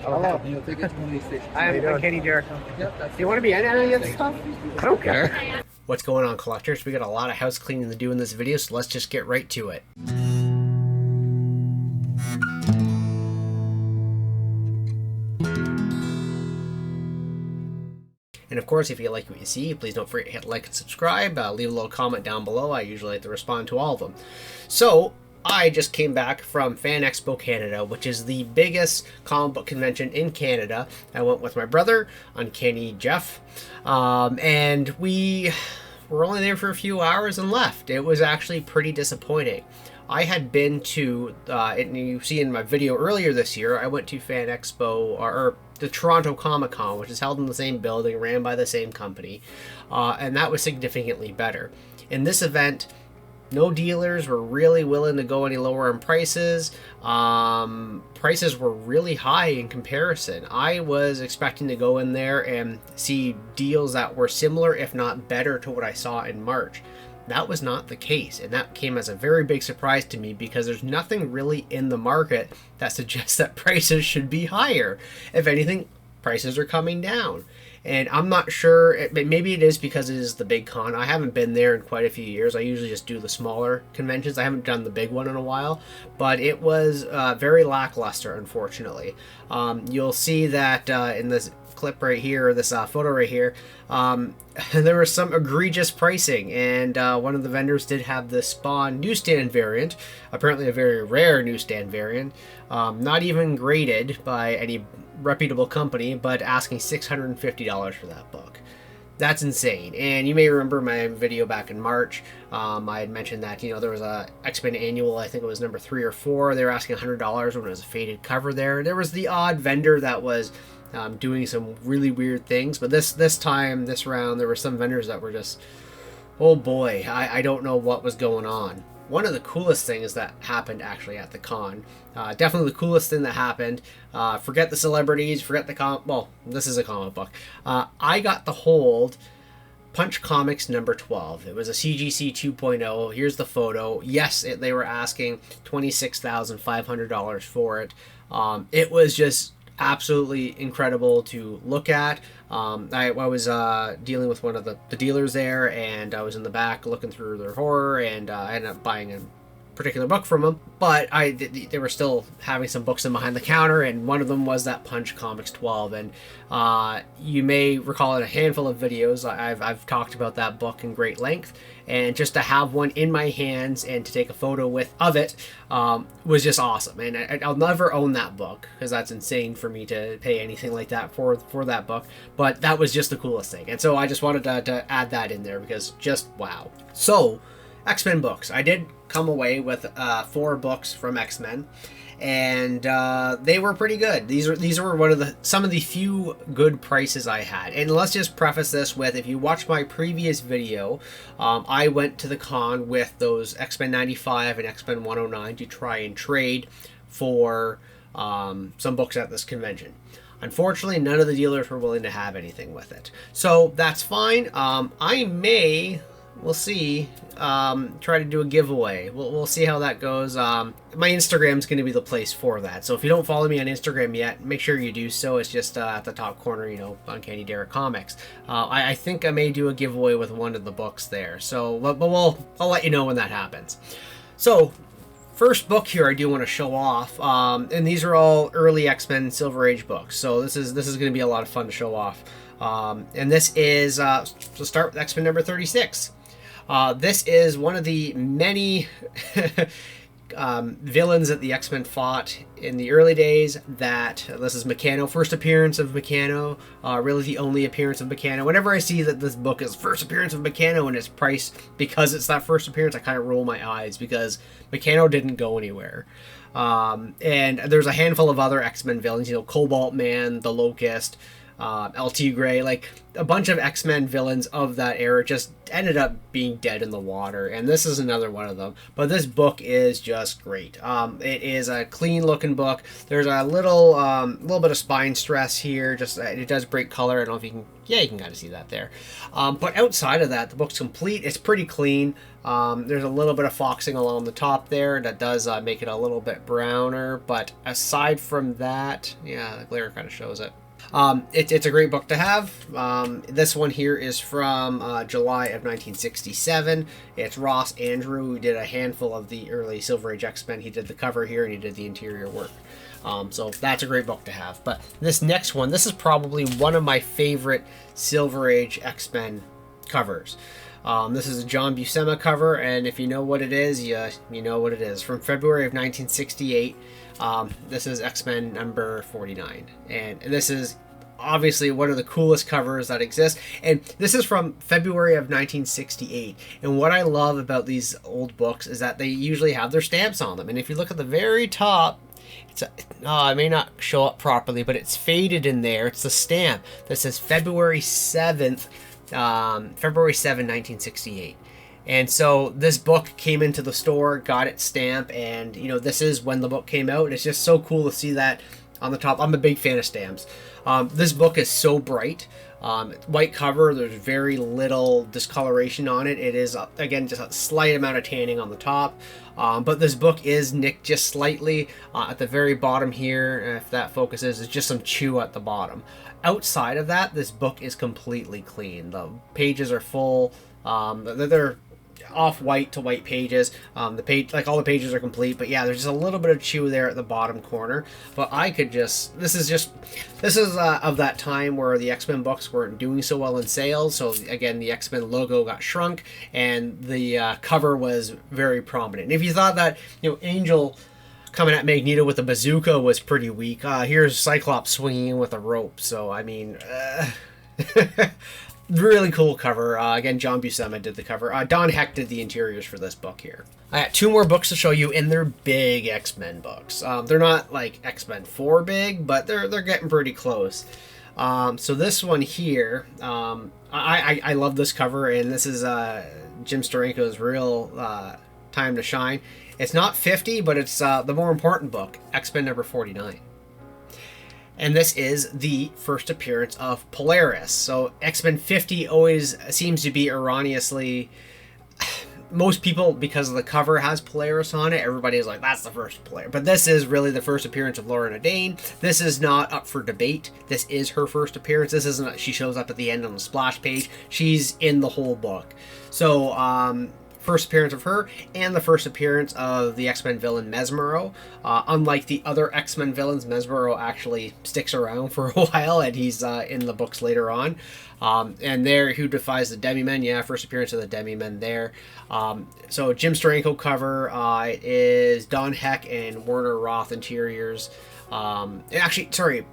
Hello. I'm Kenny Jericho. Do you want to be in any of this stuff? I don't care. What's going on, collectors? We got a lot of house cleaning to do in this video, so let's just get right to it. And of course, if you like what you see, please don't forget to hit like and subscribe. Leave a little comment down below. I usually like to respond to all of them. So, I just came back from FanExpo Canada, which is the biggest comic book convention in Canada. I went with my brother, Uncanny Jeff, and we were only there for a few hours and left. It was actually pretty disappointing. I had been to, and you see in my video earlier this year, I went to FanExpo, or the Toronto Comic Con, which is held in the same building, ran by the same company, and that was significantly better. In this event, no dealers were really willing to go any lower in prices. Prices were really high in comparison. I was expecting to go in there and see deals that were similar, if not better, to what I saw in March. That was not the case, and that came as a very big surprise to me because there's nothing really in the market that suggests that prices should be higher. If anything, prices are coming down. And I'm not sure, maybe it is because it is the big con. I haven't been there in quite a few years. I usually just do the smaller conventions. I haven't done the big one in a while, but it was very lackluster, unfortunately. You'll see that in this clip right here, or this photo right here, there was some egregious pricing, and one of the vendors did have the Spawn newsstand variant, apparently a very rare newsstand variant, not even graded by any reputable company, but asking $650 for that book. That's insane. And you may remember my video back in March. I had mentioned that, you know, there was a X-Men annual, I think it was number 3 or 4. They were asking $100 when it was a faded cover there. There was the odd vendor that was doing some really weird things, but this round, there were some vendors that were just, oh boy, I don't know what was going on. One of the coolest things that happened actually at the con, definitely the coolest thing that happened, forget the celebrities, forget the well, this is a comic book. I got to hold Punch Comics number 12. It was a CGC 2.0. Here's the photo. Yes, they were asking $26,500 for it. It was just absolutely incredible to look at. I was dealing with one of the dealers there, and I was in the back looking through their horror, and I ended up buying a particular book from them, but they were still having some books in behind the counter, and one of them was that Punch Comics 12, and you may recall in a handful of videos I've talked about that book in great length, and just to have one in my hands and to take a photo of it was just awesome. And I'll never own that book because that's insane for me to pay anything like that for that book, but that was just the coolest thing, and so I just wanted to add that in there because just wow. So X-Men books. I did come away with 4 books from X-Men, and they were pretty good. These were some of the few good prices I had. And let's just preface this with, if you watch my previous video, I went to the con with those X-Men 95 and X-Men 109 to try and trade for some books at this convention. Unfortunately, none of the dealers were willing to have anything with it, so that's fine. We'll see, try to do a giveaway. We'll see how that goes. My Instagram's going to be the place for that, so if you don't follow me on Instagram yet, make sure you do so. It's just at the top corner, you know, Uncanny Comics. I think I may do a giveaway with one of the books there, so but I'll let you know when that happens. So first book here I do want to show off, and these are all early X-Men Silver Age books, so this is going to be a lot of fun to show off. And this is, to start with X-Men number 36. This is one of the many villains that the X-Men fought in the early days. This is Meccano, first appearance of Meccano, really the only appearance of Meccano. Whenever I see that this book is first appearance of Meccano and it's priced because it's that first appearance, I kind of roll my eyes because Meccano didn't go anywhere. And there's a handful of other X-Men villains, you know, Cobalt Man, the Locust, LT Gray, like a bunch of X-Men villains of that era just ended up being dead in the water, and this is another one of them. But this book is just great. It is a clean looking book. There's a little bit of spine stress here, just it does break color. I don't know if you can, yeah, you can kind of see that there. But outside of that, the book's complete. It's pretty clean. There's a little bit of foxing along the top there that does make it a little bit browner, but aside from that, yeah, the glare kind of shows it. It's a great book to have. This one here is from July of 1967. It's Ross Andrew, who did a handful of the early Silver Age X-Men. He did the cover here and he did the interior work. So that's a great book to have. But this next one, this is probably one of my favorite Silver Age X-Men covers. This is a John Buscema cover, and if you know what it is, you know what it is. From February of 1968, this is X-Men number 49. And this is obviously one of the coolest covers that exist. And this is from February of 1968. And what I love about these old books is that they usually have their stamps on them. And if you look at the very top, it may not show up properly, but it's faded in there. It's the stamp that says February 7th, February 7, 1968. And so this book came into the store, got its stamp, and this is when the book came out. And it's just so cool to see that on the top. I'm a big fan of stamps. This book is so bright. White cover, there's very little discoloration on it. It is, again, just a slight amount of tanning on the top. But this book is nicked just slightly at the very bottom here. If that focuses, it's just some chew at the bottom. Outside of that, this book is completely clean. The pages are full. They're off-white to white pages. The page, like all the pages are complete, but yeah, there's just a little bit of chew there at the bottom corner. But I could just, this is of that time where the X-Men books weren't doing so well in sales. So again, the X-Men logo got shrunk, and the cover was very prominent. And if you thought that Angel coming at Magneto with a bazooka was pretty weak, here's Cyclops swinging in with a rope. So I mean. Really cool cover. Again, John Buscema did the cover. Don Heck did the interiors for this book here. I got two more books to show you, and they're big X-Men books. They're not like X-Men 4 big, but they're getting pretty close. So this one here, I love this cover, and this is Jim Steranko's real time to shine. It's not 50, but it's the more important book, X-Men number 49. And this is the first appearance of Polaris. So X-Men 50 always seems to be erroneously... Most people, because of the cover, has Polaris on it. Everybody is like, that's the first Polaris. But this is really the first appearance of Lorna Dane. This is not up for debate. This is her first appearance. This isn't... She shows up at the end on the splash page. She's in the whole book. So, first appearance of her, and the first appearance of the X-Men villain Mesmero. Unlike the other X-Men villains, Mesmero actually sticks around for a while, and he's in the books later on. And there, Who Defies the Demi-Men? Yeah, first appearance of the Demi-Men there. So Jim Steranko cover is Don Heck and Werner Roth interiors. Actually, sorry,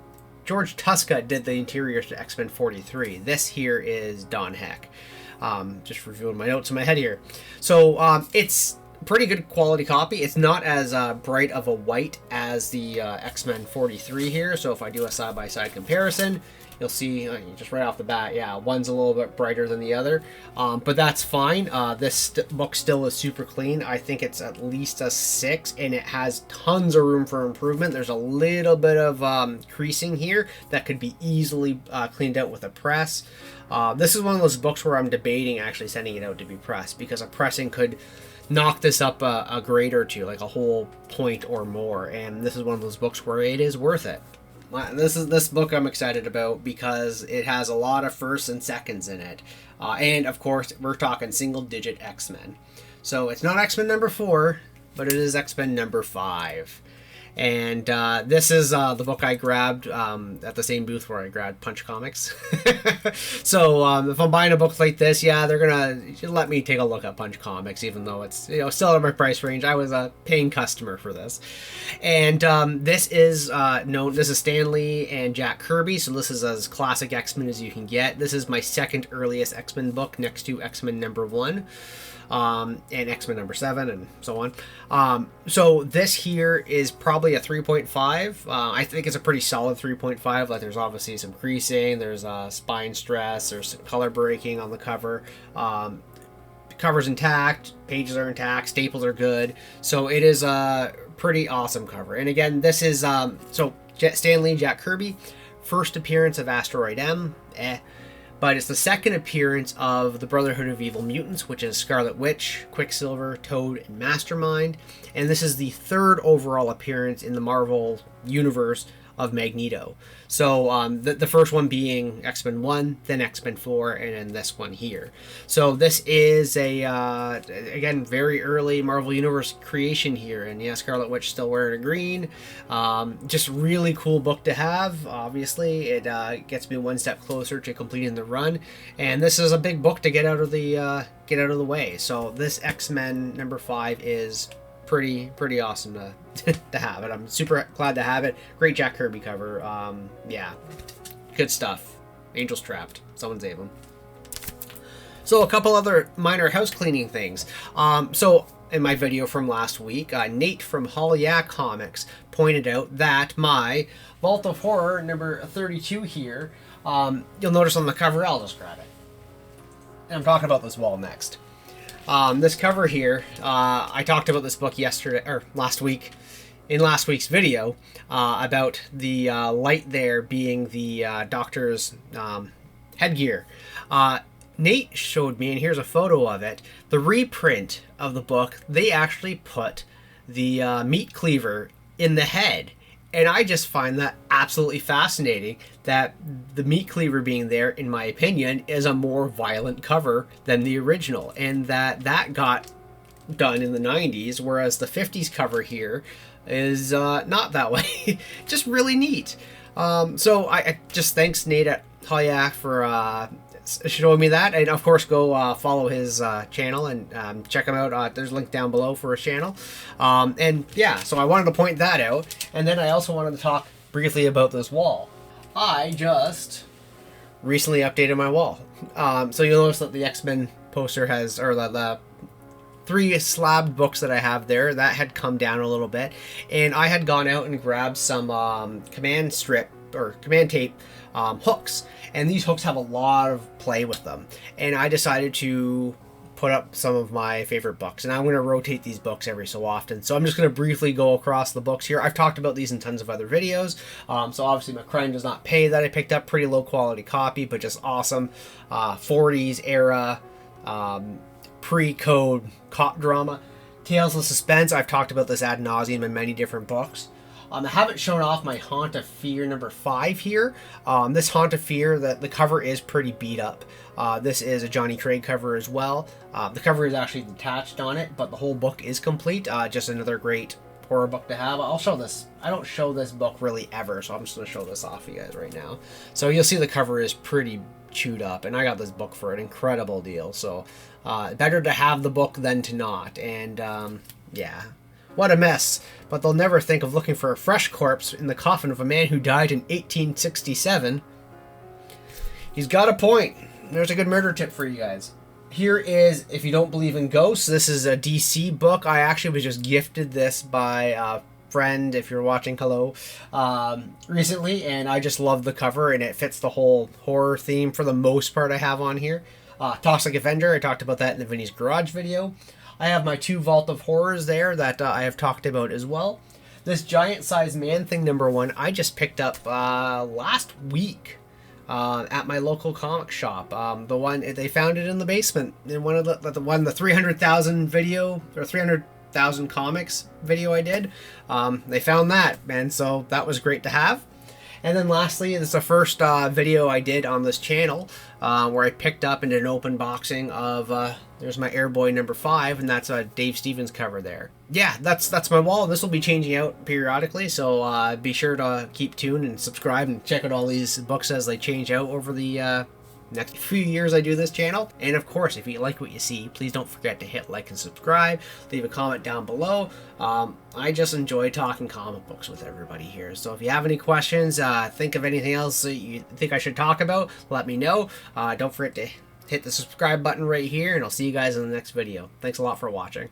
George Tuska did the interiors to X-Men 43. This here is Don Heck. Just reviewing my notes in my head here. So it's pretty good quality copy. It's not as bright of a white as the X-Men 43 here. So if I do a side-by-side comparison, you'll see just right off the bat, yeah, one's a little bit brighter than the other. But that's fine. This book still is super clean. I think it's at least a 6, and it has tons of room for improvement. There's a little bit of creasing here that could be easily cleaned out with a press. This is one of those books where I'm debating actually sending it out to be pressed, because a pressing could knock this up a grade or two, like a whole point or more, and this is one of those books where it is worth it. This book I'm excited about because it has a lot of firsts and seconds in it, and of course we're talking single-digit X-Men. So it's not X-Men number 4, but it is X-Men number 5. And this is the book I grabbed at the same booth where I grabbed Punch Comics. So if I'm buying a book like this, yeah, they're gonna let me take a look at Punch Comics, even though it's still out of my price range. I was a paying customer for this. And this is this is Stan Lee and Jack Kirby, so this is as classic X-Men as you can get. This is my second earliest X-Men book, next to X-Men number 1. and X-Men number 7, and so on. So this here is probably a 3.5. I think it's a pretty solid 3.5. Like, there's obviously some creasing, there's spine stress, there's some color breaking on the cover. Cover's intact, pages are intact, staples are good, so it is a pretty awesome cover. And again, this is so Stan Lee, Jack Kirby, first appearance of Asteroid M, but it's the second appearance of the Brotherhood of Evil Mutants, which is Scarlet Witch, Quicksilver, Toad, and Mastermind, and this is the third overall appearance in the Marvel Universe of Magneto. So the first one being X-Men 1, then X-Men 4, and then this one here. So this is a, again, very early Marvel Universe creation here. And yeah, Scarlet Witch still wearing a green. Just really cool book to have, obviously. It gets me one step closer to completing the run. And this is a big book to get out of the way. So this X-Men number 5 is pretty awesome to have it. I'm super glad to have it. Great Jack Kirby cover. Yeah, good stuff. Angels Trapped. Someone save them. So a couple other minor house cleaning things. So in my video from last week, Nate from HaulYeahComics pointed out that my Vault of Horror number 32 here, you'll notice on the cover, I'll just grab it. And I'm talking about this wall next. This cover here, I talked about this book last week, in last week's video, about the light there being the Doctor's headgear. Nate showed me, and here's a photo of it, the reprint of the book. They actually put the meat cleaver in the head. And I just find that absolutely fascinating, that the meat cleaver being there, in my opinion, is a more violent cover than the original. And that got done in the 90s, whereas the 50s cover here is not that way. Just really neat. So I just thanks Nate at HaulYeah for showing me that, and of course go follow his channel and check him out. There's a link down below for his channel, and yeah, so I wanted to point that out. And then I also wanted to talk briefly about this wall. I just recently updated my wall, so you'll notice that the X-Men poster has, or the 3 slabbed books that I have there, that had come down a little bit, and I had gone out and grabbed some command tape hooks, and these hooks have a lot of play with them, and I decided to put up some of my favorite books, and I'm going to rotate these books every so often. So I'm just going to briefly go across the books here. I've talked about these in tons of other videos, so obviously my crime does not pay that I picked up. Pretty low quality copy, but just awesome 40s era pre-code cop drama. Tales of Suspense, I've talked about this ad nauseum in many different books. I haven't shown off my Haunt of Fear number 5 here. This Haunt of Fear, the cover is pretty beat up. This is a Johnny Craig cover as well. The cover is actually detached on it, but the whole book is complete. Just another great horror book to have. I'll show this. I don't show this book really ever, so I'm just going to show this off you guys right now. So you'll see the cover is pretty chewed up, and I got this book for an incredible deal. So better to have the book than to not. And yeah. What a mess, but they'll never think of looking for a fresh corpse in the coffin of a man who died in 1867. He's got a point. There's a good murder tip for you guys. Here is If You Don't Believe in Ghosts. This is a DC book. I actually was just gifted this by a friend, if you're watching, hello, recently, and I just love the cover, and it fits the whole horror theme for the most part I have on here. Toxic Avenger, I talked about that in the Vinny's Garage video. I have my 2 Vault of Horrors there that I have talked about as well. This Giant Size Man Thing number 1 I just picked up last week at my local comic shop. The one, they found it in the basement in one of the 300,000 video, or 300,000 comics video I did. They found that, and so that was great to have. And then lastly, this is the first video I did on this channel where I picked up and did an open boxing of, there's my Airboy number 5, and that's a Dave Stevens cover there. Yeah, that's my wall. This will be changing out periodically, so be sure to keep tuned and subscribe and check out all these books as they change out over the next few years I do this channel. And of course, if you like what you see, please don't forget to hit like and subscribe. Leave a comment down below. I just enjoy talking comic books with everybody here. So if you have any questions, think of anything else that you think I should talk about, let me know. Don't forget to hit the subscribe button right here, and I'll see you guys in the next video. Thanks a lot for watching.